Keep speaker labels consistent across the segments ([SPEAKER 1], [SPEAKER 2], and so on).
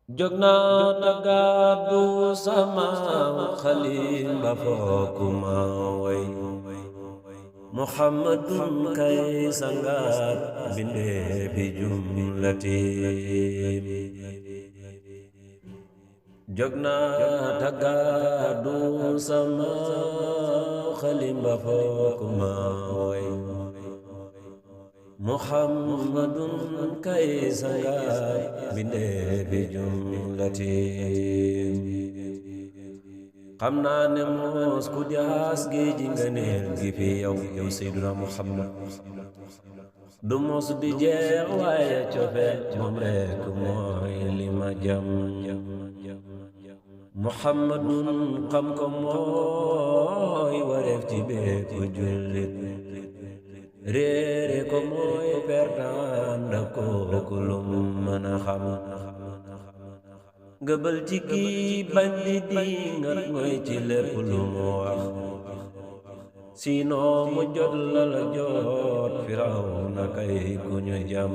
[SPEAKER 1] jogna tagadu sama xalim ba fookuma way muhammadun kay sangat binde bi jumlati jogna tagadu sama xalim ba fookuma way muhammadun kay sangat binde bi jumlati xam naa ne moos ku jaas géej gi nga neel gi fi yow seyduna muhammad du mos di jeex waaye cofeel moom rekk mooy li ma jam muhammadun xam ko mooy wareef ci bépp jullit réere ko mooy pertaan da kooku lum mën a xam ngëbal ci kii bañ di dingat mooy ci lépp lu mu wax sinon mu jot la jot Firawna kay ku ñu jam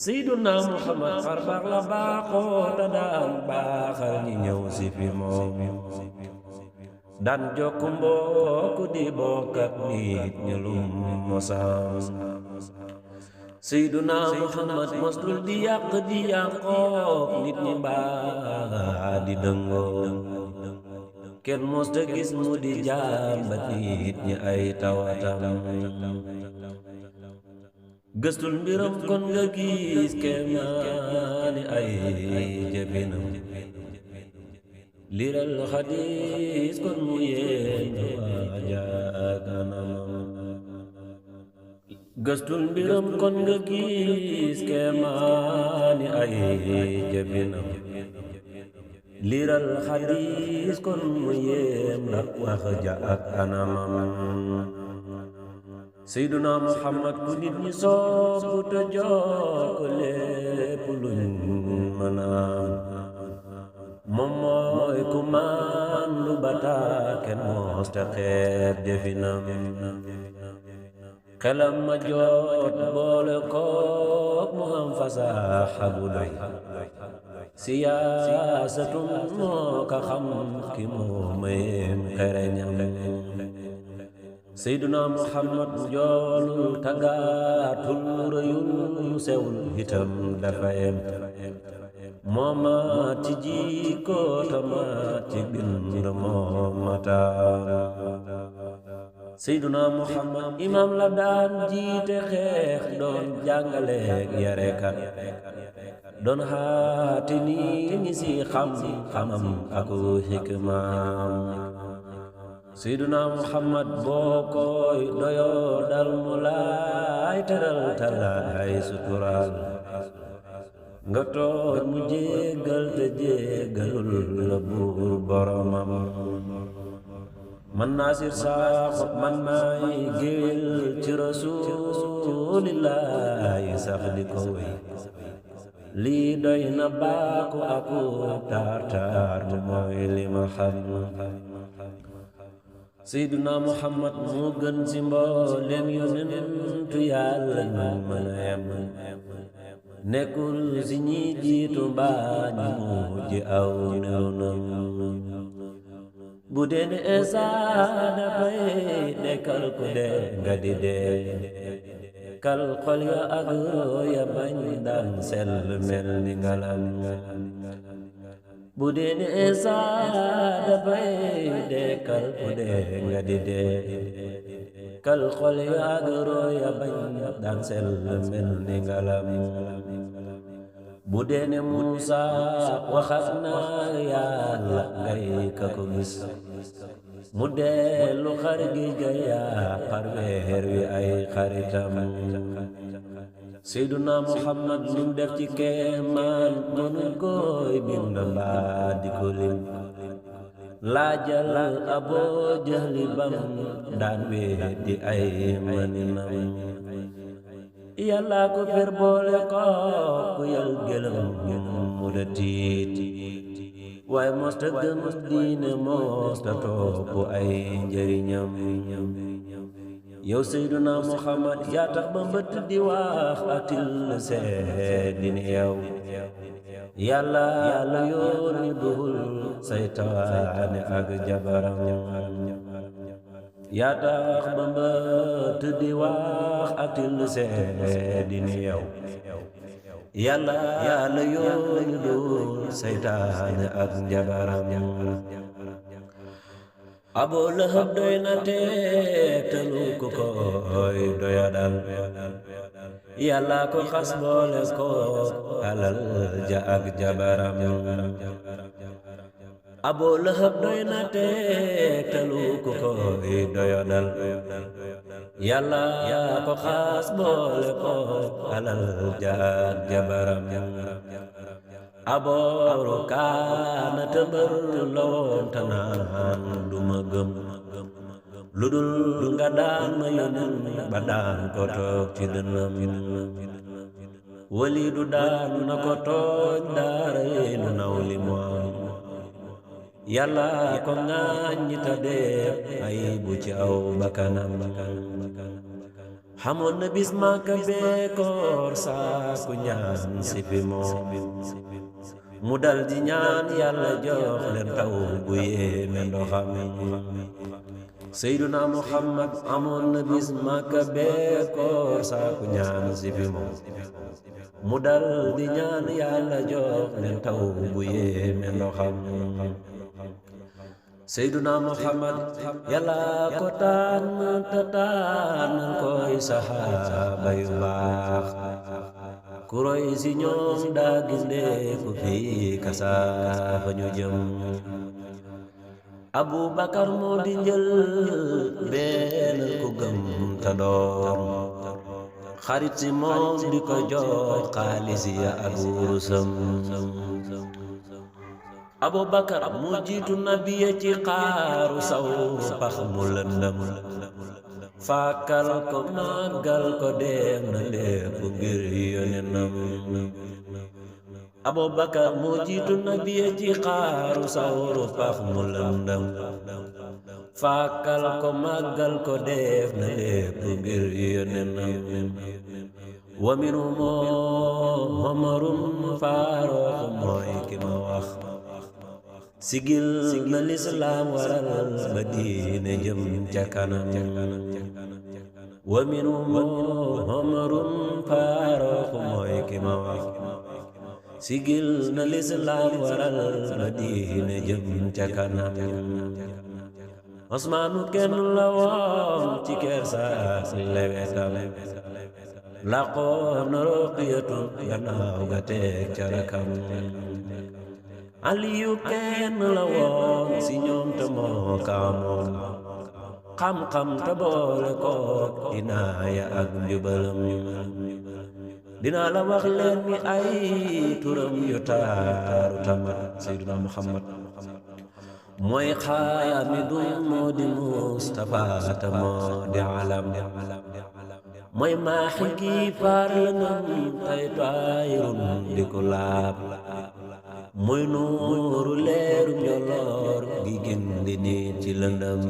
[SPEAKER 1] Seyduna Muhammad xar baax la baaxoo ta daan baaxal ñi ñëw si fi moom daan jokk mbokk di bokkat nit ñi lum mosam Seyduna Muhammad mostul di yàqook nit ñi mbaa di dëngoo kenn mos ta gis mu di jàmbat nit ñi ay tawatam gëstul mbiram kon nga gis kemaani ay jëfinam liral xadiis kon mu yéen waajaganamam gëstul mbiram kon nga gis kemaani ay jëfinam liral xadiis kon mu yéem la wax ja ak anamam Seyduna Muhammad ku nit ñi soobu te jox ko lépp luñ mën a moom mooy ku man lu bata kenn moos ta xeeb jëfinam xelam ma jot boole kook mu am fasaaxa bu doy siyaasatum moo ka xam ki moo mayem xereñam Seyduna Muhammad joolul tagaatul rëyul sewul itam dafa yem mooma ci jikko tamaat ci bind moomata Seyduna Muhammad imam la daan jiite xeex doon jàngaleek yarekat doon xaati nit ñi si xam-xamam aku hikmaam Seyduna Muhammad boo koy doyoo dal mu laay teral talaay sutural nga toog mu jéggal te jéggalul la buur boromam man Nasir Sakho man maay géwél ci rasulillahi sax di ko wéy lii doy na baaku aku taar mu mooy li ma xam Seyduna Muhammad moo gën ci mboolem yonentu Yàlla ñu mën a yem nekkul ci ñi jiitu mbaa ñi mujj aw nironam bu dee ne Isaa dafay dekkal ku dee nga di dee kal xol ya ak ya bañ daan sell mel ni ngalam bu dee ne Isaa dafay dekkal ku dee nga di dee kal xol ya ak ya bañ daan sell mel ni ngalam bu dee ne Muusaa waxat na Yàlla ngay ka ko gis mu dellu xar gi ga yaa xar weer wi ay xaritam Seyduna Muhammad lim def ci kéemaan mënul koy bind mbaa di ko lim laajal Aboo Jahli bam daan weddi ay maninam Yàlla ko fer boole ko ku yal gëlëm mu da tiit waaye mosta gëm diine mosta topp ay njëriñam yow Seyduna Muhammad yaa tax ba mbëtt di wax atil seedi ni yow yàlla la yónni duhul saytaane ak jabaram yaa tax ba mbëtt di wax atil seedi ni yow yàlla la yónni duhul saytaane ak jabaram Abu Lahab doy na teetalu ku koy doyadal yàlla ko xas boole ko alal ja ak jabaram Abu Lahab doy na teetalu ku koy doyadal yàlla ko xas boole ko alal ja ak jabaram abooru kaana tëmbër loon tanaan duma gëm lu dul nga daan ma yónnen ba daan ko toog ci dënnam walidu daan na ko tooj daaray nu naw li mu am yàlla ko ŋaaññi ta dee ay bu ci aw bakkanam xamoon na bis Màkka beekoor saaku ñaan si fi moom mu dal di ñaan yàlla jox leen taw bu yéeme ndoxam Seyduna Muhammad amoon na bis Màkka beekoor saaku ñaan si fi moom mu dal di ñaan yàlla jox leen taw bu yéeme ndoxam Seyduna Muhammad yàlla ko tànn te tànnal koy saxaaba yu baax ku roy si ñoom daa gindee ku fi kasaafa ñu jëm Abu Bakar moo di njël benn ku gëm te doon xarit si moom di ko jox xaalis ya ak wurusam Abu Bakar mu jiitu nabiya ci xaaru saw pax mu lëndëm faakal ko màggal ko dem na lépp ngir yonenam Abu Bakar mu jiitu nabiya ci xaaru saw pax mu lëndëm faakal ko màggal ko def na lépp ngir yonenam wa minhum Umarun Faaruq mooy ki ma wax sigil na lislaam waral ba diine jëm ca kanam wa minhum Umarun Faaruq mooy ki ma wax sigil na lislaam waral ba diine jëm ca kanam Usmaanu kenn la woon ci kersa lewetam laqoon na Ruqiyatu gannaaw ga teg ca rakam Aliyu kenn la woon si ñoom te moo kaamoon xam-xam te boole ko inaaya ak njubalam dinaa la wax leen mi ay turam yu taaru tamat Seydina Muhammad mooy xaamidun moo di Mustafa te moo di alam mooy maaxi gi faar lëndëm tay taayirun di ko laab mooy nuuru leeru njoloor gi gindi nit ci lëndëm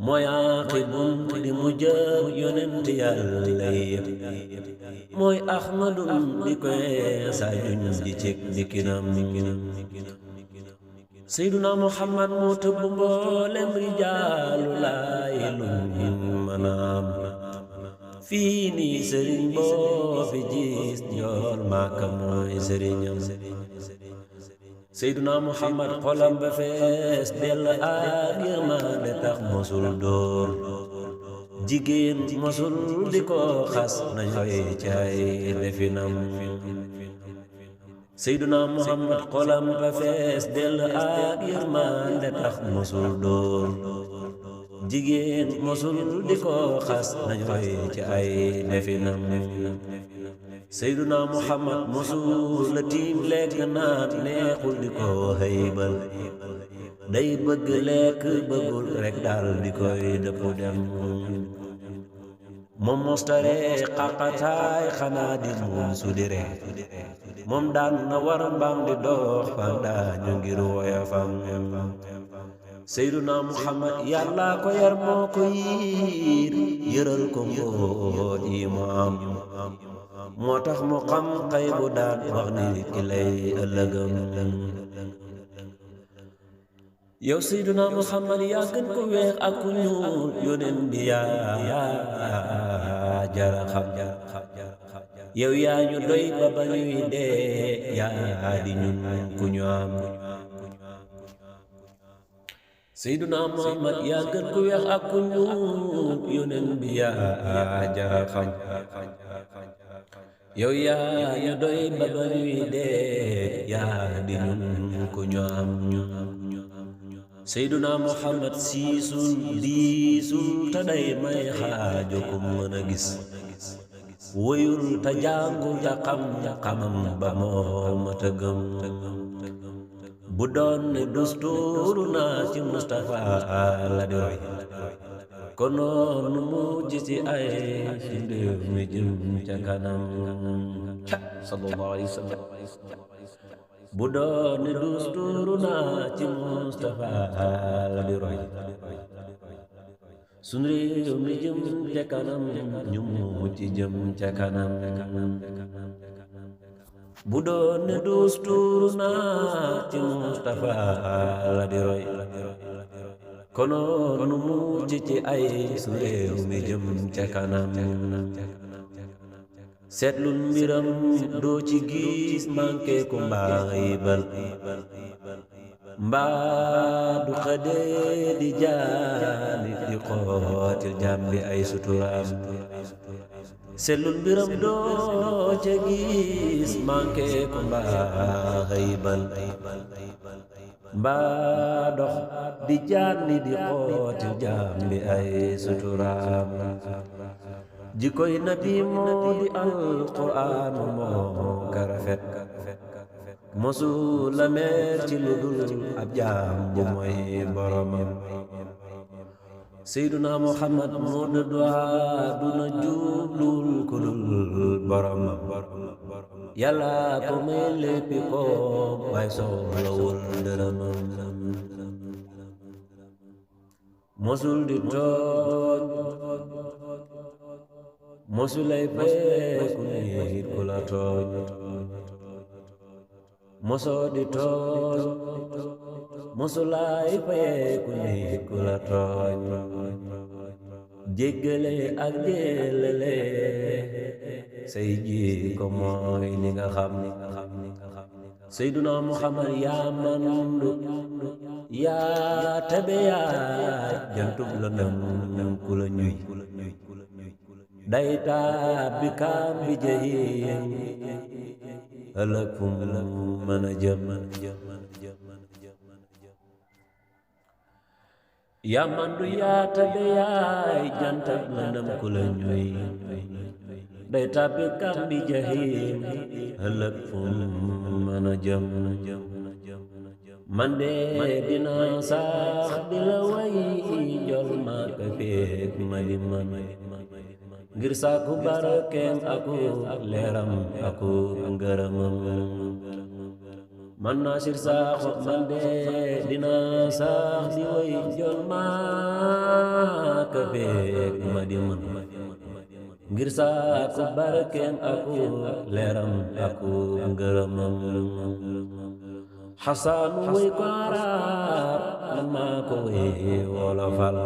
[SPEAKER 1] mooy aqibun di mujjëg yonent yàlla yépp mooy ahmadun di koy sa juñ di cek dikkinam Seyduna Muhammad moo tëbb mboolem rijaalu laay luñ manaam fii nii sëriñ boo fi gis njool Màkka mooy sëriñam Seyduna Muhammad xolam ba fees dell ak yërmande tax mosul dóor jigéen mosul di ko xas nañ xoy caay definam Seyduna Muhammad xolam ba fees dell ak yërmande tax mosul dóor jigéen mosul di ko xas nañ roy ci ay definam Seyduna Muhammad mosul la tiim lekk naat neexul di ko xëybal day bëgg lekk bëggul rek daal di koy dëpp dem moom mostare xaqataay xanaa di muum su di ree moom daan na war mbaam di dox fan daañu ngir woyafam Seyduna Muhammad yàlla ko yar moo ko yiir yëral ko mboot yi mu am moo tax mu xam xay bu daan wax ni ki lay ëllëgam yow Seyduna Muhammad yaa gën ko weex ak ku ñuul yóneen bi yaa jara xam yow yaa ñu doy ba ba ñuy dee yaa di ñun ku ñu am Seyduna Muhammad yaa gën ku weex ak ku ñuul yóneen bi yaa jara xam yow yaa ñu doy ba ba ñuy dee yaa di ñun ku ñu am Seyduna Muhammad siisul diisul te day may xaajo ku mën a gis woyul te jàngul te xam xamam ba moom te gëm bu doon ne dusturu naa ci Mustafa la di roy konoon mujj ci ay réew mi jëm ca kanam sallallahu alayhi wa sallam bu doon ne dusturu naa ci Mustafa la di roy sun réew mi jëm ca kanam ñu mujj jëm ca kanam bu doon ne dusturu naa ci Mustafa la di roy konoon nu mujj ci ay su réew mi jëm ca kanam seetlul mbiram doo ci gis manqué ku mbaayibal mbaa du xëdee di jaani di xootil jàmbi ay suturaam seetlul mbiram doo ca gis manqué ku mbaayibal mbaa dox di jaani di xootil jàmbi ay suturaam jikoy nabi moo di alquraan moo ka rafet mosu la meer ci lu dul ab jaam bu mooy boromam Seyduna Muhammad moo dëddu àdduna jublul ku dul boromam yàlla ko may léppi ko waaye soxlawul dërëmam mosul di tooñ mosulay feeku nit ku la tooñ mosoo di tooñ mosulay feeku nit ku la tooñ jéggale ak jélale say ji ko mooy li nga xam Seyduna Muhammad yaa mandu yaa tabe yaa jantub la nam ku la ñuy day tàbbi kaam bi jahim ëllëg fu mu mën a jëm yaa mandu yaa tabe yaay jantab lëndëm ku la ñuy day tàbbi kaam bi jahim ëllëg fu mu mën a jëm man de dina sax di la way jol ma ka feek ma li man ngir sàkku barkeem aku leeram aku ngërëmam man Nasir Sakho man de dina sax di way jol ma ka feek ma di man ngir sàkku barkeem aku leeram aku ngërëmam xasaanu way ko arab man maa ko way wolofal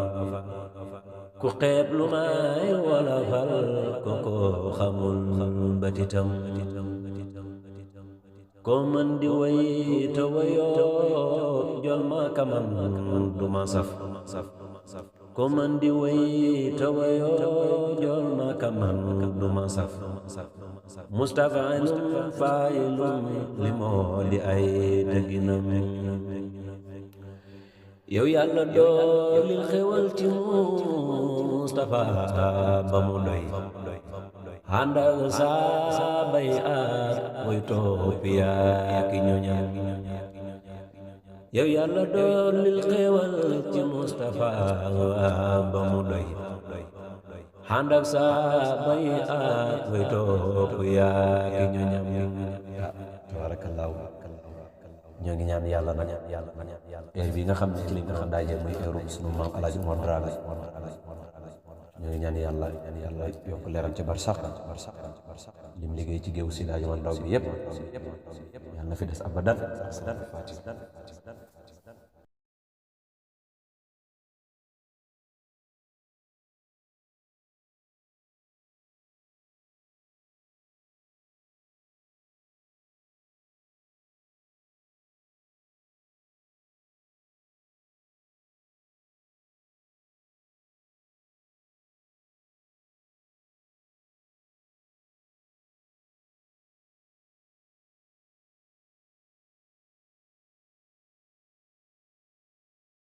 [SPEAKER 1] ku xeeb lu may wolofal ko ko xamul batitam ko man di way te wayoo jol ma kaman du ma saf ko man di way te wayoo jol ma kaman du ma saf Mustafa num faayilum li moo di ay dëgginam yow yàlla doolil xewal ci Mustafa ba mu doy àndal saaba yi ak way topp yaa ki ñoñam yow yàlla doolil xewal ci Mustafa ba mu doy àndal saaba yi ak way topp yaa ki ñoñam tabarakallahu ñoo ngi ñaan yàlla nag heure bi nga xam ne ci lañ doon daje muy heure sunu maam Alaaji Umar Dramé ñoo ngi ñaan yàlla yokk leeram ci barsax lim liggéey ci géew si daaji man ndaw bi yëpp yàlla na fi des abadan